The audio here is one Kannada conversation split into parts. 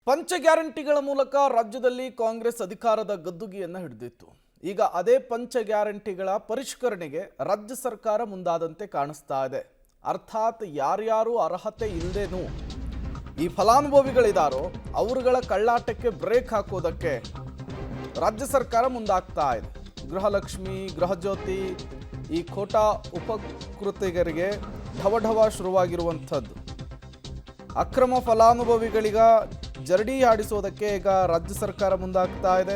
ಪಂಚ ಗ್ಯಾರಂಟಿಗಳ ಮೂಲಕ ರಾಜ್ಯದಲ್ಲಿ ಕಾಂಗ್ರೆಸ್ ಅಧಿಕಾರದ ಗದ್ದುಗೆಯನ್ನು ಹಿಡಿದಿತ್ತು. ಈಗ ಅದೇ ಪಂಚ ಗ್ಯಾರಂಟಿಗಳ ಪರಿಷ್ಕರಣೆಗೆ ರಾಜ್ಯ ಸರ್ಕಾರ ಮುಂದಾದಂತೆ ಕಾಣಿಸ್ತಾ ಇದೆ. ಅರ್ಥಾತ್ ಯಾರ್ಯಾರು ಅರ್ಹತೆ ಇಲ್ಲದೇನೂ ಈ ಫಲಾನುಭವಿಗಳಿದಾರೋ ಅವರುಗಳ ಕಳ್ಳಾಟಕ್ಕೆ ಬ್ರೇಕ್ ಹಾಕೋದಕ್ಕೆ ರಾಜ್ಯ ಸರ್ಕಾರ ಮುಂದಾಗ್ತಾ ಇದೆ. ಗೃಹಲಕ್ಷ್ಮಿ, ಗೃಹಜ್ಯೋತಿ, ಈ ಖೋಟಾ ಉಪಕೃತಿಗರಿಗೆ ಢವಢವ ಶುರುವಾಗಿರುವಂಥದ್ದು. ಅಕ್ರಮ ಫಲಾನುಭವಿಗಳಿಗ ಜರಡಿ ಆಡಿಸೋದಕ್ಕೆ ಈಗ ರಾಜ್ಯ ಸರ್ಕಾರ ಮುಂದಾಗ್ತಾ ಇದೆ.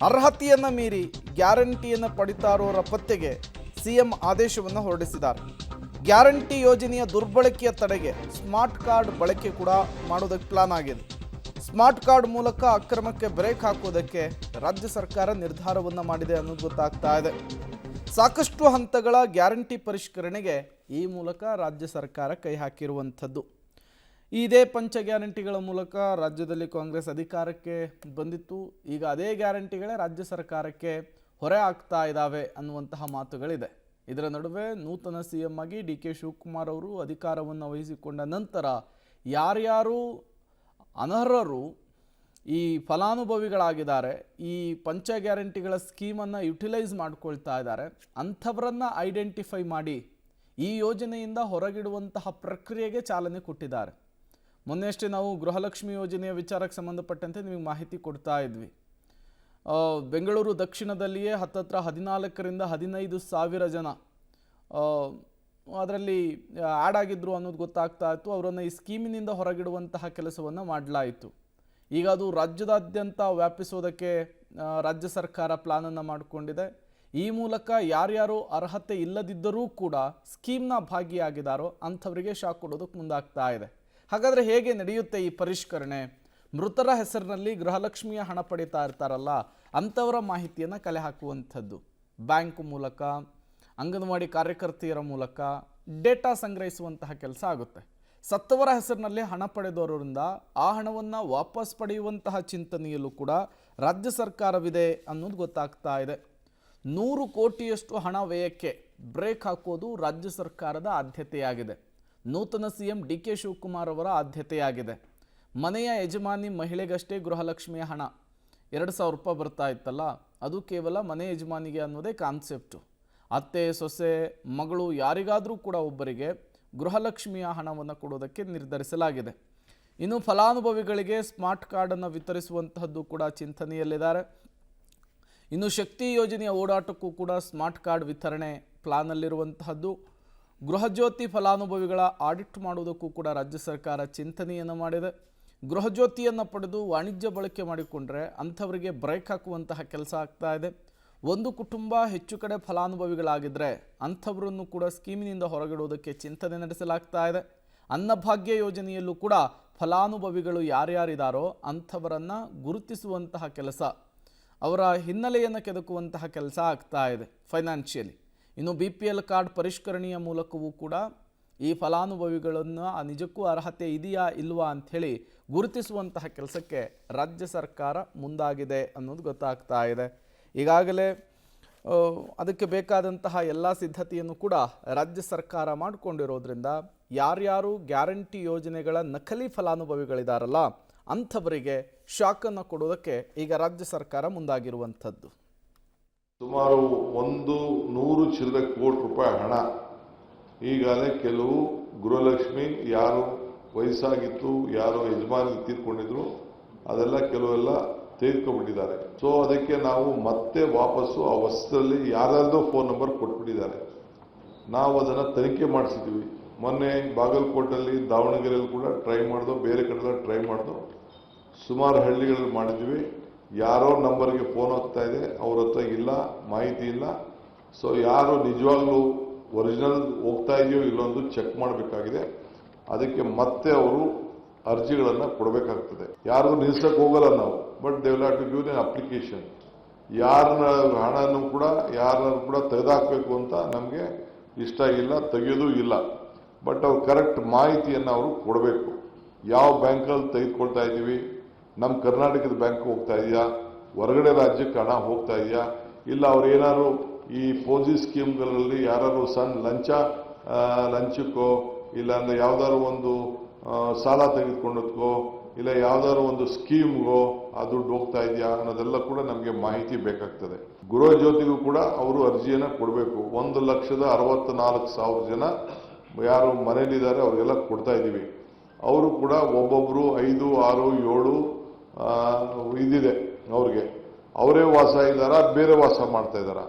ಅರ್ಹತೆಯನ್ನು ಮೀರಿ ಗ್ಯಾರಂಟಿಯನ್ನು ಪಡಿತಾ ಇರೋರ ಪತ್ತೆಗೆ ಸಿಎಂ ಆದೇಶವನ್ನು ಹೊರಡಿಸಿದ್ದಾರೆ. ಗ್ಯಾರಂಟಿ ಯೋಜನೆಯ ದುರ್ಬಳಕೆಯ ತಡೆಗೆ ಸ್ಮಾರ್ಟ್ ಕಾರ್ಡ್ ಬಳಕೆ ಕೂಡ ಮಾಡೋದಕ್ಕೆ ಪ್ಲಾನ್ ಆಗಿದೆ. ಸ್ಮಾರ್ಟ್ ಕಾರ್ಡ್ ಮೂಲಕ ಅಕ್ರಮಕ್ಕೆ ಬ್ರೇಕ್ ಹಾಕೋದಕ್ಕೆ ರಾಜ್ಯ ಸರ್ಕಾರ ನಿರ್ಧಾರವನ್ನು ಮಾಡಿದೆ ಅನ್ನೋದು ಗೊತ್ತಾಗ್ತಾ ಇದೆ. ಸಾಕಷ್ಟು ಹಂತಗಳ ಗ್ಯಾರಂಟಿ ಪರಿಷ್ಕರಣೆಗೆ ಈ ಮೂಲಕ ರಾಜ್ಯ ಸರ್ಕಾರ ಕೈ ಹಾಕಿರುವಂಥದ್ದು. ಇದೇ ಪಂಚ ಗ್ಯಾರಂಟಿಗಳ ಮೂಲಕ ರಾಜ್ಯದಲ್ಲಿ ಕಾಂಗ್ರೆಸ್ ಅಧಿಕಾರಕ್ಕೆ ಬಂದಿತ್ತು. ಈಗ ಅದೇ ಗ್ಯಾರಂಟಿಗಳೇ ರಾಜ್ಯ ಸರ್ಕಾರಕ್ಕೆ ಹೊರೆ ಆಗ್ತಾ ಇದ್ದಾವೆ ಅನ್ನುವಂತಹ ಮಾತುಗಳಿದೆ. ಇದರ ನಡುವೆ ನೂತನ ಸಿಎಂ ಆಗಿ ಡಿ.ಕೆ. ಶಿವಕುಮಾರ್ ಅವರು ಅಧಿಕಾರವನ್ನು ವಹಿಸಿಕೊಂಡ ನಂತರ ಯಾರ್ಯಾರು ಅನರ್ಹರು ಈ ಫಲಾನುಭವಿಗಳಾಗಿದ್ದಾರೆ, ಈ ಪಂಚ ಗ್ಯಾರಂಟಿಗಳ ಸ್ಕೀಮನ್ನು ಯುಟಿಲೈಸ್ ಮಾಡ್ಕೊಳ್ತಾ ಇದ್ದಾರೆ, ಅಂಥವರನ್ನು ಐಡೆಂಟಿಫೈ ಮಾಡಿ ಈ ಯೋಜನೆಯಿಂದ ಹೊರಗಿಡುವಂತಹ ಪ್ರಕ್ರಿಯೆಗೆ ಚಾಲನೆ ಕೊಟ್ಟಿದ್ದಾರೆ. ಮೊನ್ನೆಯಷ್ಟೇ ನಾವು ಗೃಹಲಕ್ಷ್ಮಿ ಯೋಜನೆಯ ವಿಚಾರಕ್ಕೆ ಸಂಬಂಧಪಟ್ಟಂತೆ ನಿಮಗೆ ಮಾಹಿತಿ ಕೊಡ್ತಾ ಇದ್ವಿ. ಬೆಂಗಳೂರು ದಕ್ಷಿಣದಲ್ಲಿಯೇ ಹತ್ತತ್ರ 14,000 ರಿಂದ 15,000 ಜನ ಅದರಲ್ಲಿ ಆ್ಯಡ್ ಆಗಿದ್ರು ಅನ್ನೋದು ಗೊತ್ತಾಗ್ತಾ ಇತ್ತು. ಅವರನ್ನು ಈ ಸ್ಕೀಮಿನಿಂದ ಹೊರಗಿಡುವಂತಹ ಕೆಲಸವನ್ನು ಮಾಡಲಾಯಿತು. ಈಗ ಅದು ರಾಜ್ಯದಾದ್ಯಂತ ವ್ಯಾಪಿಸೋದಕ್ಕೆ ರಾಜ್ಯ ಸರ್ಕಾರ ಪ್ಲಾನನ್ನು ಮಾಡಿಕೊಂಡಿದೆ. ಈ ಮೂಲಕ ಯಾರ್ಯಾರು ಅರ್ಹತೆ ಇಲ್ಲದಿದ್ದರೂ ಕೂಡ ಸ್ಕೀಮ್ನ ಭಾಗಿಯಾಗಿದ್ದಾರೋ ಅಂಥವರಿಗೆ ಶಾಕ್ ಕೊಡೋದಕ್ಕೆ ಮುಂದಾಗ್ತಾ ಇದೆ. ಹಾಗಾದರೆ ಹೇಗೆ ನಡೆಯುತ್ತೆ ಈ ಪರಿಷ್ಕರಣೆ? ಮೃತರ ಹೆಸರಿನಲ್ಲಿ ಗೃಹಲಕ್ಷ್ಮಿಯ ಹಣ ಪಡೀತಾ ಇರ್ತಾರಲ್ಲ, ಅಂಥವರ ಮಾಹಿತಿಯನ್ನು ಕಲೆ ಹಾಕುವಂಥದ್ದು. ಬ್ಯಾಂಕ್ ಮೂಲಕ, ಅಂಗನವಾಡಿ ಕಾರ್ಯಕರ್ತೆಯರ ಮೂಲಕ ಡೇಟಾ ಸಂಗ್ರಹಿಸುವಂತಹ ಕೆಲಸ ಆಗುತ್ತೆ. ಸತ್ತವರ ಹೆಸರಿನಲ್ಲಿ ಹಣ ಪಡೆದವರಿಂದ ಆ ಹಣವನ್ನು ವಾಪಸ್ ಪಡೆಯುವಂತಹ ಚಿಂತನೆಯಲ್ಲೂ ಕೂಡ ರಾಜ್ಯ ಸರ್ಕಾರವಿದೆ ಅನ್ನೋದು ಗೊತ್ತಾಗ್ತಾ ಇದೆ. 100 ಕೋಟಿಯಷ್ಟು ಹಣ ವ್ಯಯಕ್ಕೆ ಬ್ರೇಕ್ ಹಾಕೋದು ರಾಜ್ಯ ಸರ್ಕಾರದ ಆದ್ಯತೆಯಾಗಿದೆ. ನೂತನ ಸಿಎಂ ಡಿ.ಕೆ. ಶಿವಕುಮಾರ್ ಅವರ ಆದ್ಯತೆಯಾಗಿದೆ. ಮನೆಯ ಯಜಮಾನಿ ಮಹಿಳೆಗಷ್ಟೇ ಗೃಹಲಕ್ಷ್ಮಿಯ ಹಣ 2,000 ರೂಪಾಯಿ ಬರ್ತಾ ಇತ್ತಲ್ಲ, ಅದು ಕೇವಲ ಮನೆ ಯಜಮಾನಿಗೆ ಅನ್ನೋದೇ ಕಾನ್ಸೆಪ್ಟು. ಅತ್ತೆ, ಸೊಸೆ, ಮಗಳು ಯಾರಿಗಾದರೂ ಕೂಡ ಒಬ್ಬರಿಗೆ ಗೃಹಲಕ್ಷ್ಮಿಯ ಹಣವನ್ನು ಕೊಡೋದಕ್ಕೆ ನಿರ್ಧರಿಸಲಾಗಿದೆ. ಇನ್ನು ಫಲಾನುಭವಿಗಳಿಗೆ ಸ್ಮಾರ್ಟ್ ಕಾರ್ಡನ್ನು ವಿತರಿಸುವಂತಹದ್ದು ಕೂಡ ಚಿಂತನೆಯಲ್ಲಿದ್ದಾರೆ. ಇನ್ನು ಶಕ್ತಿ ಯೋಜನೆಯ ಓಡಾಟಕ್ಕೂ ಕೂಡ ಸ್ಮಾರ್ಟ್ ಕಾರ್ಡ್ ವಿತರಣೆ ಪ್ಲಾನಲ್ಲಿರುವಂತಹದ್ದು. ಗೃಹಜ್ಯೋತಿ ಫಲಾನುಭವಿಗಳ ಆಡಿಟ್ ಮಾಡುವುದಕ್ಕೂ ಕೂಡ ರಾಜ್ಯ ಸರ್ಕಾರ ಚಿಂತನೆಯನ್ನು ಮಾಡಿದೆ. ಗೃಹಜ್ಯೋತಿಯನ್ನು ಪಡೆದು ವಾಣಿಜ್ಯ ಬಳಕೆ ಮಾಡಿಕೊಂಡ್ರೆ ಅಂಥವರಿಗೆ ಬ್ರೇಕ್ ಹಾಕುವಂತಹ ಕೆಲಸ ಆಗ್ತಾ ಇದೆ. ಒಂದು ಕುಟುಂಬ ಹೆಚ್ಚು ಕಡೆ ಫಲಾನುಭವಿಗಳಾಗಿದ್ದರೆ ಅಂಥವರನ್ನು ಕೂಡ ಸ್ಕೀಮಿನಿಂದ ಹೊರಗಿಡುವುದಕ್ಕೆ ಚಿಂತನೆ ನಡೆಸಲಾಗ್ತಾ ಇದೆ. ಅನ್ನಭಾಗ್ಯ ಯೋಜನೆಯಲ್ಲೂ ಕೂಡ ಫಲಾನುಭವಿಗಳು ಯಾರ್ಯಾರಿದ್ದಾರೋ ಅಂಥವರನ್ನು ಗುರುತಿಸುವಂತಹ ಕೆಲಸ, ಅವರ ಹಿನ್ನೆಲೆಯನ್ನು ಕೆದಕುವಂತಹ ಕೆಲಸ ಆಗ್ತಾ ಇದೆ ಫೈನಾನ್ಷಿಯಲಿ. ಇನ್ನು BPL ಕಾರ್ಡ್ ಪರಿಷ್ಕರಣೆಯ ಮೂಲಕವೂ ಕೂಡ ಈ ಫಲಾನುಭವಿಗಳನ್ನು ನಿಜಕ್ಕೂ ಅರ್ಹತೆ ಇದೆಯಾ ಇಲ್ವಾ ಅಂಥೇಳಿ ಗುರುತಿಸುವಂತಹ ಕೆಲಸಕ್ಕೆ ರಾಜ್ಯ ಸರ್ಕಾರ ಮುಂದಾಗಿದೆ ಅನ್ನೋದು ಗೊತ್ತಾಗ್ತಾ ಇದೆ. ಈಗಾಗಲೇ ಅದಕ್ಕೆ ಬೇಕಾದಂತಹ ಎಲ್ಲ ಸಿದ್ಧತೆಯನ್ನು ಕೂಡ ರಾಜ್ಯ ಸರ್ಕಾರ ಮಾಡಿಕೊಂಡಿರೋದ್ರಿಂದ ಯಾರ್ಯಾರು ಗ್ಯಾರಂಟಿ ಯೋಜನೆಗಳ ನಕಲಿ ಫಲಾನುಭವಿಗಳಿದಾರಲ್ಲ ಅಂಥವರಿಗೆ ಶಾಕನ್ನು ಕೊಡೋದಕ್ಕೆ ಈಗ ರಾಜ್ಯ ಸರ್ಕಾರ ಮುಂದಾಗಿರುವಂಥದ್ದು. ಸುಮಾರು 100 ಚಿಲ್ಲರೆ ಕೋಟಿ ರೂಪಾಯಿ ಹಣ ಈಗಾಗಲೇ ಕೆಲವು ಗೃಹಲಕ್ಷ್ಮಿ ಯಾರು ವಯಸ್ಸಾಗಿತ್ತು, ಯಾರು ಯಜಮಾನಿ ತೀರ್ಕೊಂಡಿದ್ರು, ಅದೆಲ್ಲ ಕೆಲವೆಲ್ಲ ತೆಗೆದುಕೊಂಡ್ಬಿಟ್ಟಿದ್ದಾರೆ. ಸೊ ಅದಕ್ಕೆ ನಾವು ಮತ್ತೆ ವಾಪಸ್ಸು ಆ ವಸ್ತುದಲ್ಲಿ ಯಾರ್ಯಾರ್ದೋ ಫೋನ್ ನಂಬರ್ ಕೊಟ್ಬಿಟ್ಟಿದ್ದಾರೆ. ನಾವು ಅದನ್ನು ತನಿಖೆ ಮಾಡಿಸಿದ್ವಿ. ಮೊನ್ನೆ ಬಾಗಲಕೋಟಲ್ಲಿ, ದಾವಣಗೆರೆಯಲ್ಲಿ ಕೂಡ ಟ್ರೈ ಮಾಡಿದೋ, ಬೇರೆ ಕಡೆಲ್ಲ ಟ್ರೈ ಮಾಡಿದೋ, ಸುಮಾರು ಹಳ್ಳಿಗಳಲ್ಲಿ ಮಾಡಿದ್ವಿ. ಯಾರೋ ನಂಬರ್ಗೆ ಫೋನ್ ಹೋಗ್ತಾ ಇದೆ, ಅವ್ರ ಹತ್ರ ಇಲ್ಲ, ಮಾಹಿತಿ ಇಲ್ಲ. ಸೊ ಯಾರು ನಿಜವಾಗ್ಲೂ ಒರಿಜಿನಲ್ ಹೋಗ್ತಾ ಇದೆಯೋ ಇಲ್ಲೊಂದು ಚೆಕ್ ಮಾಡಬೇಕಾಗಿದೆ. ಅದಕ್ಕೆ ಮತ್ತೆ ಅವರು ಅರ್ಜಿಗಳನ್ನು ಕೊಡಬೇಕಾಗ್ತದೆ. ಯಾರಿಗೂ ನಿಲ್ಸಕ್ಕೆ ಹೋಗಲ್ಲ ನಾವು, but they will have to give an application. ಯಾರನ್ನ ಹಣನೂ ಕೂಡ ಯಾರನ್ನು ಕೂಡ ತೆಗೆದಾಕಬೇಕು ಅಂತ ನಮಗೆ ಇಷ್ಟ ಇಲ್ಲ, ತೆಗೆಯೋದು ಇಲ್ಲ. ಬಟ್ ಅವ್ರು ಕರೆಕ್ಟ್ ಮಾಹಿತಿಯನ್ನು ಅವರು ಕೊಡಬೇಕು. ಯಾವ ಬ್ಯಾಂಕಲ್ಲಿ ತೆಗೆದುಕೊಳ್ತಾ ಇದ್ದೀವಿ, ನಮ್ಮ ಕರ್ನಾಟಕದ ಬ್ಯಾಂಕ್ ಹೋಗ್ತಾ ಇದೆಯಾ, ಹೊರಗಡೆ ರಾಜ್ಯಕ್ಕೆ ಹಣ ಹೋಗ್ತಾ ಇದೆಯಾ, ಇಲ್ಲ ಅವ್ರು ಏನಾದ್ರು ಈ ಪೋಜಿ ಸ್ಕೀಮ್ಗಳಲ್ಲಿ ಯಾರು ಸಣ್ಣ ಲಂಚಕ್ಕೋ ಇಲ್ಲ ಅಂದರೆ ಯಾವುದಾದ್ರು ಒಂದು ಸಾಲ ತೆಗೆದುಕೊಂಡದಕ್ಕೋ ಇಲ್ಲ ಯಾವ್ದಾದ್ರು ಒಂದು ಸ್ಕೀಮ್ಗೋ ಆ ದುಡ್ಡು ಹೋಗ್ತಾ ಇದೆಯಾ ಅನ್ನೋದೆಲ್ಲ ಕೂಡ ನಮಗೆ ಮಾಹಿತಿ ಬೇಕಾಗ್ತದೆ. ಗೃಹ ಜ್ಯೋತಿಗೂ ಕೂಡ ಅವರು ಅರ್ಜಿಯನ್ನು ಕೊಡಬೇಕು. 1,64,000 ಜನ ಯಾರು ಮನೇಲಿದ್ದಾರೆ ಅವ್ರಿಗೆಲ್ಲ ಕೊಡ್ತಾ ಇದ್ದೀವಿ. ಅವರು ಕೂಡ ಒಬ್ಬೊಬ್ಬರು 5, 6, 7 ಇದಿದೆ ಅವ್ರಿಗೆ. ಅವರೇ ವಾಸ ಇದ್ದಾರಾ, ಬೇರೆ ವಾಸ ಮಾಡ್ತಾ ಇದ್ದಾರಾ,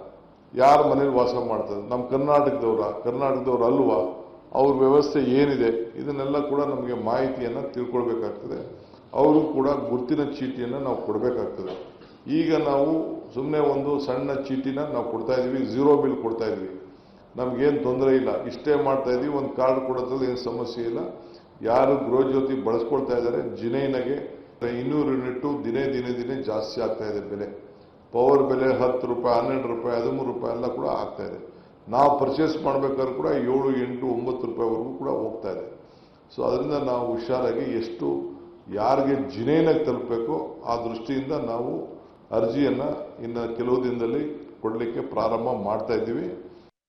ಯಾರ ಮನೇಲಿ ವಾಸ ಮಾಡ್ತಾರೆ, ನಮ್ಮ ಕರ್ನಾಟಕದವ್ರು ಅಲ್ವಾ, ಅವ್ರ ವ್ಯವಸ್ಥೆ ಏನಿದೆ, ಇದನ್ನೆಲ್ಲ ಕೂಡ ನಮಗೆ ಮಾಹಿತಿಯನ್ನು ತಿಳ್ಕೊಳ್ಬೇಕಾಗ್ತದೆ. ಅವರು ಕೂಡ ಗುರುತಿನ ಚೀಟಿಯನ್ನು ನಾವು ಕೊಡಬೇಕಾಗ್ತದೆ. ಈಗ ನಾವು ಸುಮ್ಮನೆ ಒಂದು ಸಣ್ಣ ಚೀಟಿನ ನಾವು ಕೊಡ್ತಾ ಇದ್ದೀವಿ, 0 ಬಿಲ್ ಕೊಡ್ತಾ ಇದ್ವಿ, ನಮಗೇನು ತೊಂದರೆ ಇಲ್ಲ, ಇಷ್ಟೇ ಮಾಡ್ತಾ ಇದ್ವಿ, ಒಂದು ಕಾರ್ಡ್ ಕೊಡೋದ್ರಲ್ಲಿ ಏನು ಸಮಸ್ಯೆ ಇಲ್ಲ. ಯಾರು ಗೃಹ ಜ್ಯೋತಿ ಬಳಸ್ಕೊಳ್ತಾ ಇದ್ದಾರೆ, ಜಿನೈನಗೆ 200 ಯೂನಿಟ್ಟು ದಿನೇ ಜಾಸ್ತಿ ಆಗ್ತಾ ಇದೆ ಬೆಲೆ. ಪವರ್ ಬೆಲೆ 10 ರೂಪಾಯಿ, 12 ರೂಪಾಯಿ, 13 ರೂಪಾಯಿ ಎಲ್ಲ ಕೂಡ ಆಗ್ತಾ ಇದೆ. ನಾವು ಪರ್ಚೇಸ್ ಮಾಡಬೇಕಾದ್ರೂ ಕೂಡ 7, 8, 9 ರೂಪಾಯಿವರೆಗೂ ಕೂಡ ಹೋಗ್ತಾ ಇದೆ. ಸೊ ಅದರಿಂದ ನಾವು ಹುಷಾರಾಗಿ ಎಷ್ಟು ಯಾರಿಗೆ ಜಿನೇನಾಗಿ ತಲುಪಬೇಕೋ ಆ ದೃಷ್ಟಿಯಿಂದ ನಾವು ಅರ್ಜಿಯನ್ನು ಇನ್ನು ಕೆಲವು ದಿನದಲ್ಲಿ ಕೊಡಲಿಕ್ಕೆ ಪ್ರಾರಂಭ ಮಾಡ್ತಾ ಇದ್ದೀವಿ.